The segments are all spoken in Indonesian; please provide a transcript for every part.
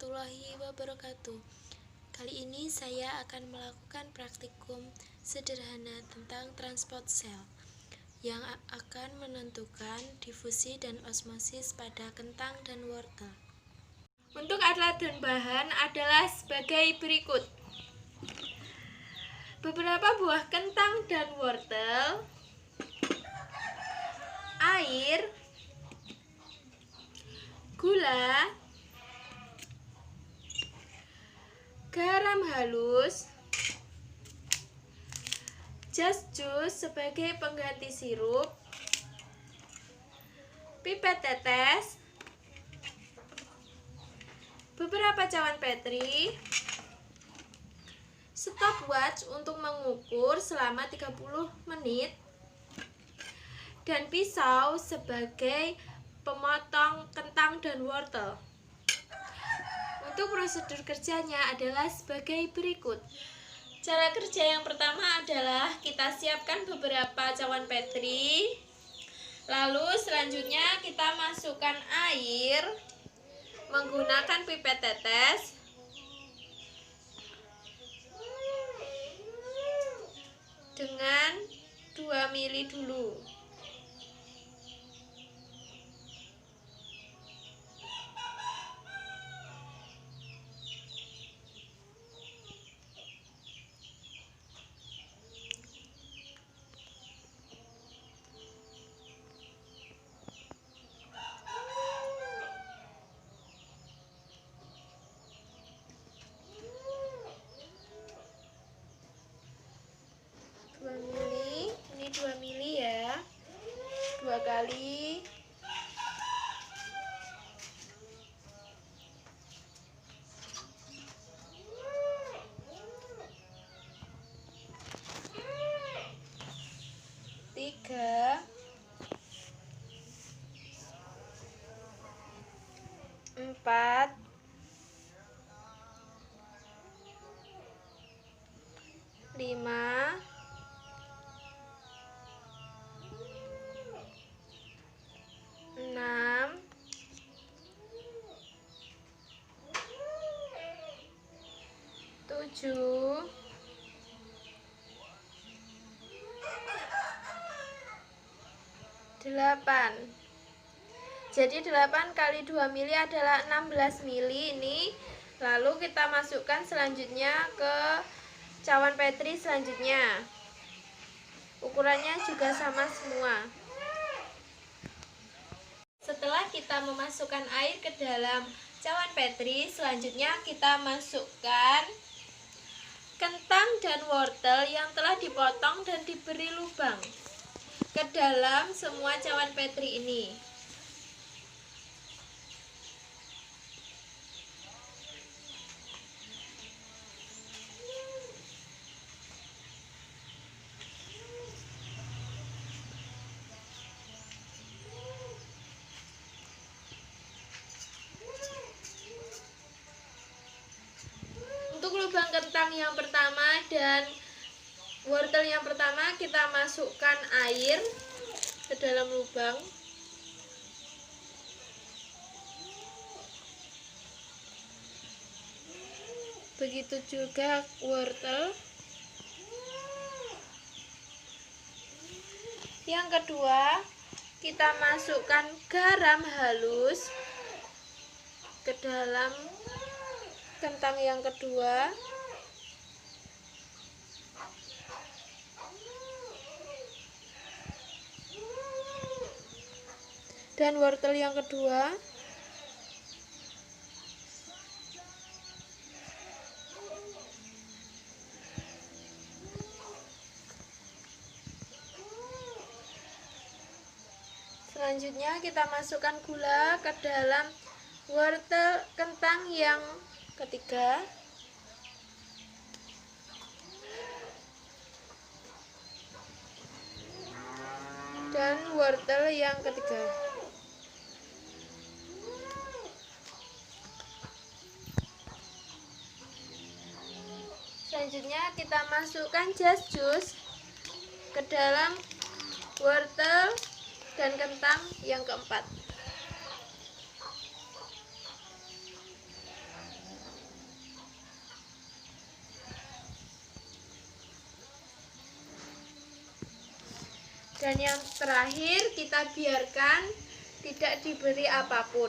warahmatullahi wabarakatuh. Kali ini saya akan melakukan praktikum sederhana tentang transport sel yang akan menentukan difusi dan osmosis pada kentang dan wortel. Untuk alat dan bahan adalah sebagai berikut. Beberapa buah kentang dan wortel, air, gula, garam halus, just juice sebagai pengganti sirup, pipet tetes, beberapa cawan Petri, stopwatch untuk mengukur selama 30 menit, dan pisau sebagai pemotong kentang dan wortel. Untuk prosedur kerjanya adalah sebagai berikut. Cara kerja yang pertama adalah kita siapkan beberapa cawan Petri. Lalu selanjutnya kita masukkan air menggunakan pipet tetes. Dengan 2 mili dulu. Ini 2 mili ya, 2 kali. Tiga, 4, 5, 6, 7, 8. Jadi 8 kali 2 mili adalah 16 mili ini. Lalu kita masukkan selanjutnya ke cawan Petri selanjutnya. Ukurannya juga sama semua. Setelah kita memasukkan air ke dalam cawan Petri, selanjutnya kita masukkan kentang dan wortel yang telah dipotong dan diberi lubang ke dalam semua cawan Petri ini. Untuk lubang kentang yang pertama dan wortel yang pertama, kita masukkan air ke dalam lubang. Begitu juga wortel. Yang kedua, kita masukkan garam halus ke dalam kentang yang kedua. Dan wortel yang kedua. Selanjutnya kita masukkan gula ke dalam wortel kentang yang ketiga. Dan wortel yang ketiga. Selanjutnya kita masukkan just juice ke dalam wortel dan kentang yang keempat. Dan yang terakhir kita biarkan tidak diberi apapun.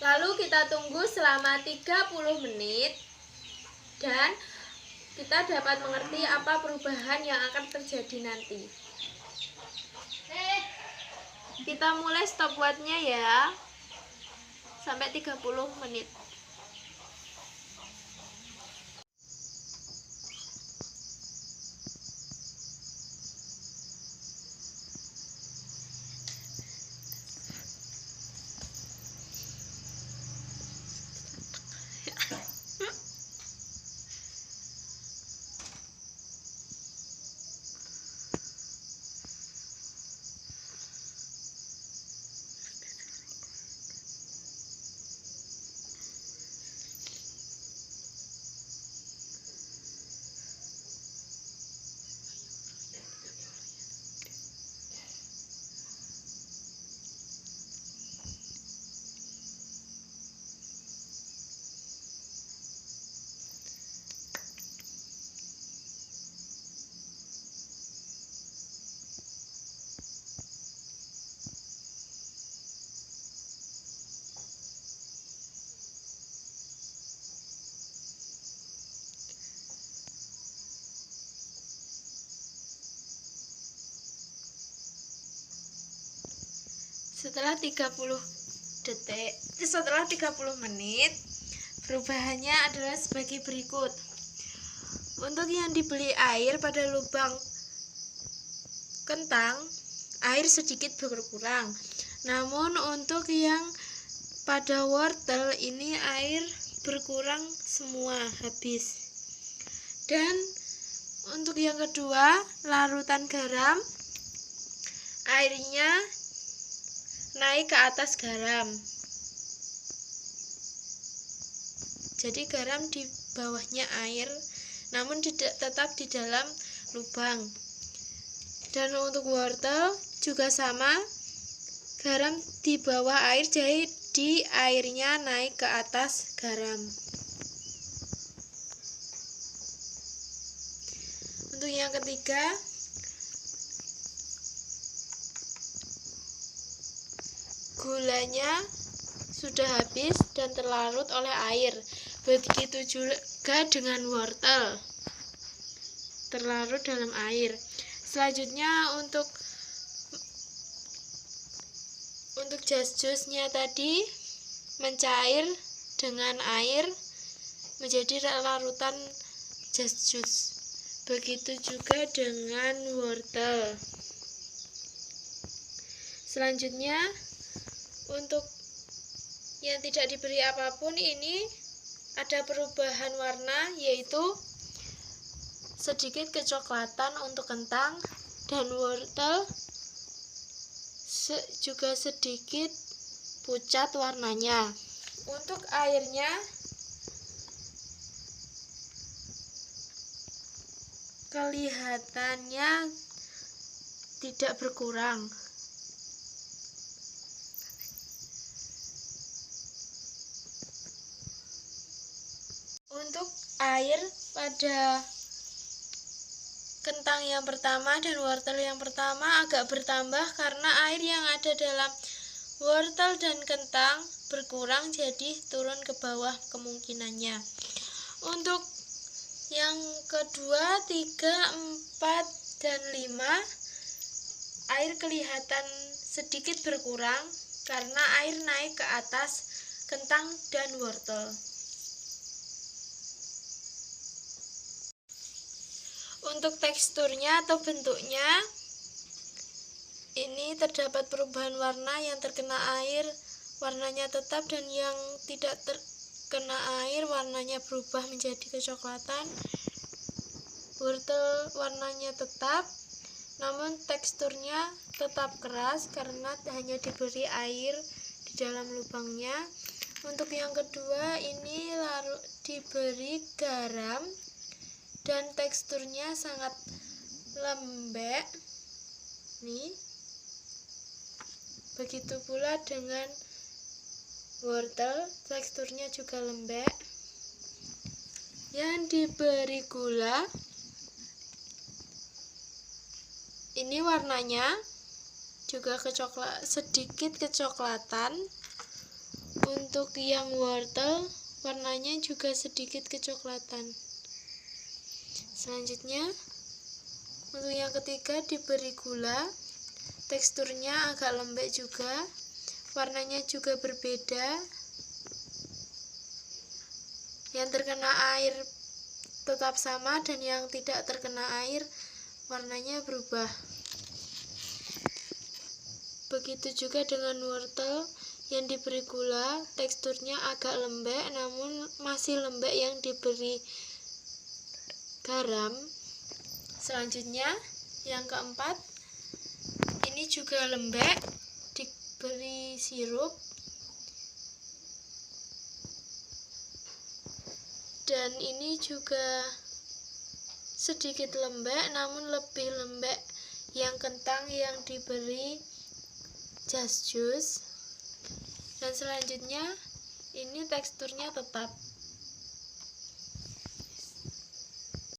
Lalu kita tunggu selama 30 menit dan kita dapat mengerti apa perubahan yang akan terjadi nanti. Kita mulai stopwatchnya ya, sampai 30 menit. Setelah 30 menit, perubahannya adalah sebagai berikut. Untuk yang dibeli air pada lubang kentang, air sedikit berkurang. Namun untuk yang pada wortel ini air berkurang semua, habis. Dan untuk yang kedua, larutan garam, airnya naik ke atas garam. Jadi garam di bawahnya air, namun tetap di dalam lubang. Dan untuk wortel juga sama, garam di bawah air, jadi airnya naik ke atas garam. Untuk yang ketiga, gulanya sudah habis dan terlarut oleh air. Begitu juga dengan wortel, terlarut dalam air. Selanjutnya untuk jas jusnya tadi mencair dengan air menjadi larutan jas jus. Begitu juga dengan wortel. Selanjutnya untuk yang tidak diberi apapun, ini ada perubahan warna, yaitu sedikit kecoklatan untuk kentang, dan wortel juga sedikit pucat warnanya. Untuk airnya kelihatannya tidak berkurang. Untuk air pada kentang yang pertama dan wortel yang pertama agak bertambah karena air yang ada dalam wortel dan kentang berkurang, jadi turun ke bawah kemungkinannya. Untuk yang kedua, 3, 4, dan 5, air kelihatan sedikit berkurang karena air naik ke atas kentang dan wortel. Untuk teksturnya atau bentuknya, ini terdapat perubahan warna. Yang terkena air warnanya tetap, dan yang tidak terkena air warnanya berubah menjadi kecoklatan. Wortel warnanya tetap, namun teksturnya tetap keras karena hanya diberi air di dalam lubangnya. Untuk yang kedua, ini diberi garam dan teksturnya sangat lembek nih. Begitu pula dengan wortel, teksturnya juga lembek. Yang diberi gula Ini warnanya juga sedikit kecoklatan. Untuk yang wortel warnanya juga sedikit kecoklatan. Selanjutnya untuk yang ketiga diberi gula. Teksturnya agak lembek juga, warnanya juga berbeda. Yang terkena air tetap sama, dan yang tidak terkena air warnanya berubah. Begitu juga dengan wortel yang diberi gula, teksturnya agak lembek, namun masih lembek yang diberi garam. Selanjutnya yang keempat, ini juga lembek, diberi sirup, dan ini juga sedikit lembek, namun lebih lembek yang kentang yang diberi just juice. Dan selanjutnya ini teksturnya tetap.